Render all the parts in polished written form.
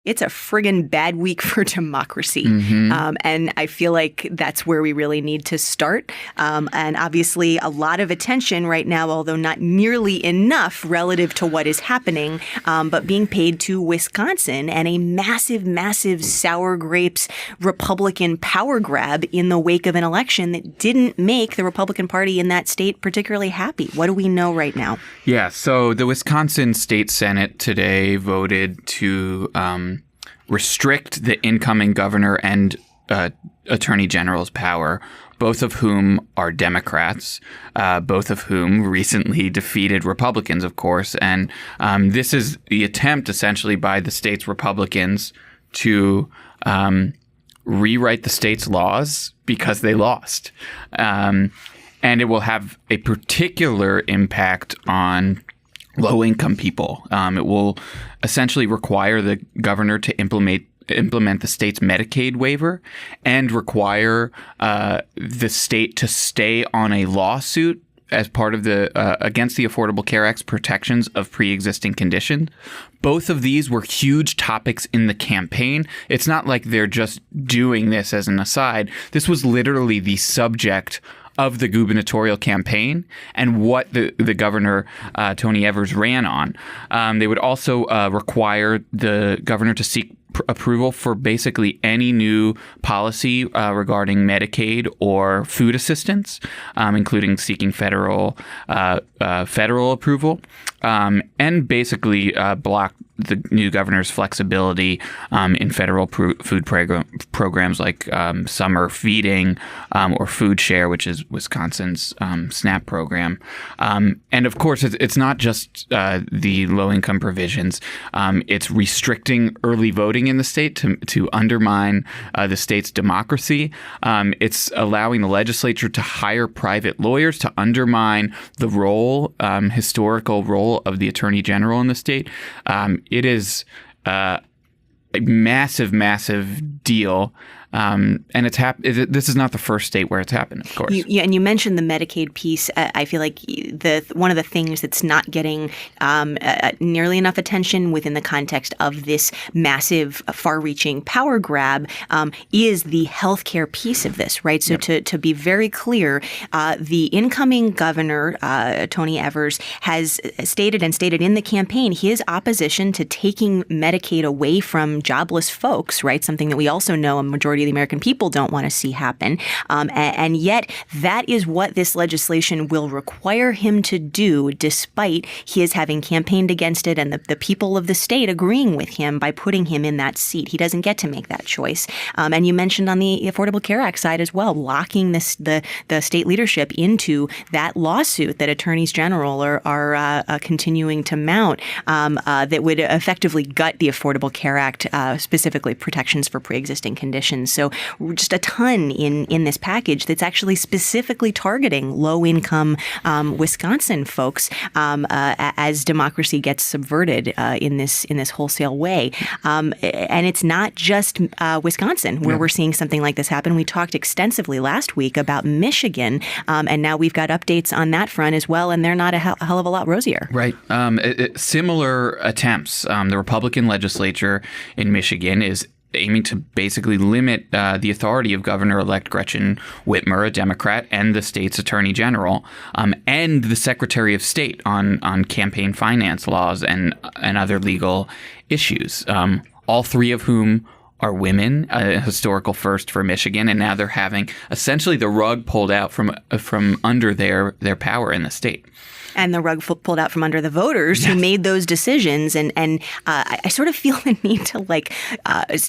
it's a friggin' bad week for democracy. And I feel like that's where we really need to start. And obviously a lot of attention right now, although not nearly enough relative to what is happening, but being paid to Wisconsin and a massive, massive sour grapes Republican power grab in the wake of an election that didn't make the Republican Party in that state particularly happy. What do we know right now? Yeah, so the Wisconsin State Senate today voted to restrict the incoming governor and attorney general's power, both of whom are Democrats, both of whom recently defeated Republicans, of course. And this is the attempt, essentially, by the state's Republicans to rewrite the state's laws because they lost. And it will have a particular impact on low-income people. It will essentially require the governor to implement the state's Medicaid waiver and require the state to stay on a lawsuit as part of the against the Affordable Care Act's protections of pre-existing conditions. Both of these were huge topics in the campaign. It's not like they're just doing this as an aside. This was literally the subject of the gubernatorial campaign and what the governor, Tony Evers, ran on. They would also require the governor to seek approval for basically any new policy regarding Medicaid or food assistance, including seeking federal approval, and basically block the new governor's flexibility in federal food programs like summer feeding or food share, which is Wisconsin's SNAP program. And of course, it's not just the low-income provisions. It's restricting early voting in the state to undermine the state's democracy. It's allowing the legislature to hire private lawyers to undermine the historical role of the attorney general in the state. It is a massive, massive deal. And this is not the first state where it's happened, of course. And you mentioned the Medicaid piece. I feel like one of the things that's not getting nearly enough attention within the context of this massive, far-reaching power grab is the healthcare piece of this, right? So to be very clear, the incoming governor, Tony Evers, has stated in the campaign his opposition to taking Medicaid away from jobless folks, right? Something that we also know a majority of the American people don't want to see happen. And yet that is what this legislation will require him to do, despite his having campaigned against it and the people of the state agreeing with him by putting him in that seat. He doesn't get to make that choice. And you mentioned on the Affordable Care Act side as well, locking the state leadership into that lawsuit that attorneys general are continuing to mount that would effectively gut the Affordable Care Act, specifically protections for pre-existing conditions. So just a ton in this package that's actually specifically targeting low-income Wisconsin folks as democracy gets subverted in this wholesale way. And it's not just Wisconsin where we're seeing something like this happen. We talked extensively last week about Michigan, and now we've got updates on that front as well, and they're not a hell of a lot rosier. Right. Similar attempts. The Republican legislature in Michigan is aiming to basically limit the authority of Governor-elect Gretchen Whitmer, a Democrat, and the state's attorney general, and the Secretary of State on campaign finance laws and other legal issues, all three of whom are women, a historical first for Michigan, and now they're having essentially the rug pulled out from under their power in the state. And the rug pulled out from under the voters who made those decisions. And I sort of feel the need to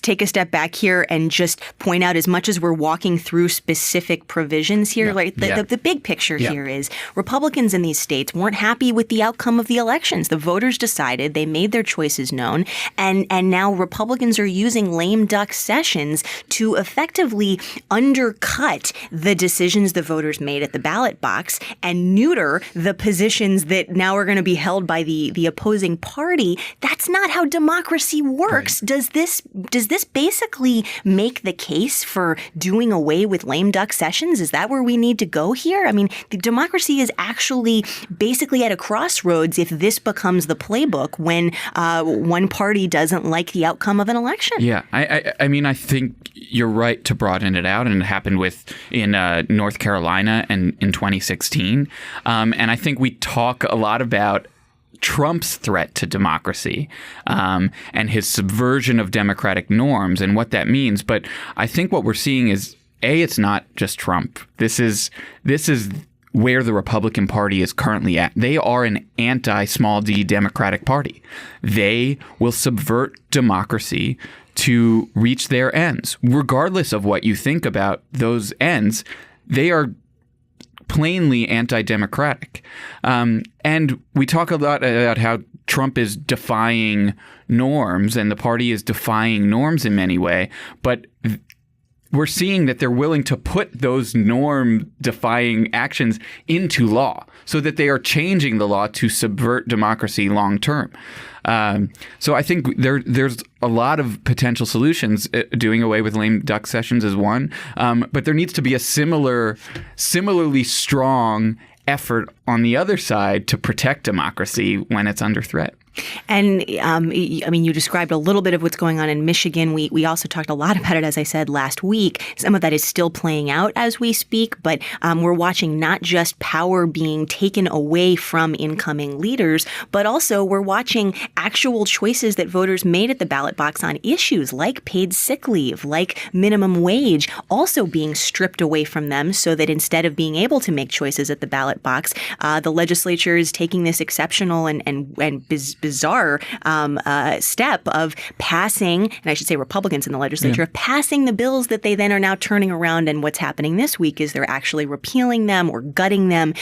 take a step back here and just point out, as much as we're walking through specific provisions here, the big picture here is Republicans in these states weren't happy with the outcome of the elections. The voters decided, they made their choices known, and now Republicans are using lame duck sessions to effectively undercut the decisions the voters made at the ballot box and neuter the position positions that now are going to be held by the opposing party. That's not how democracy works. Right. Does this basically make the case for doing away with lame duck sessions? Is that where we need to go here? I mean, the democracy is actually basically at a crossroads if this becomes the playbook when one party doesn't like the outcome of an election. Yeah, I mean, I think you're right to broaden it out, and it happened in North Carolina and in 2016. And I think we talk a lot about Trump's threat to democracy and his subversion of democratic norms and what that means. But I think what we're seeing is, it's not just Trump. This is where the Republican Party is currently at. They are an anti-small d Democratic Party. They will subvert democracy to reach their ends. Regardless of what you think about those ends, they are plainly anti-democratic. And we talk a lot about how Trump is defying norms and the party is defying norms in many ways, but we're seeing that they're willing to put those norm-defying actions into law so that they are changing the law to subvert democracy long-term. So I think there's a lot of potential solutions. Doing away with lame duck sessions is one, but there needs to be a similarly strong effort on the other side to protect democracy when it's under threat. And I mean, you described a little bit of what's going on in Michigan. We also talked a lot about it, as I said, last week. Some of that is still playing out as we speak, but we're watching not just power being taken away from incoming leaders, but also we're watching actual choices that voters made at the ballot box on issues like paid sick leave, like minimum wage, also being stripped away from them so that instead of being able to make choices at the ballot box, the legislature is taking this exceptional and bizarre step of passing, and I should say Republicans in the legislature, of passing the bills that they then are now turning around. And what's happening this week is they're actually repealing them or gutting them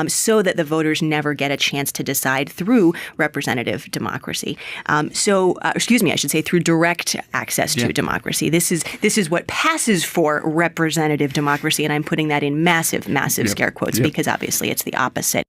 so that the voters never get a chance to decide through representative democracy. Excuse me, I should say through direct access to democracy. This is what passes for representative democracy. And I'm putting that in massive scare quotes because obviously it's the opposite.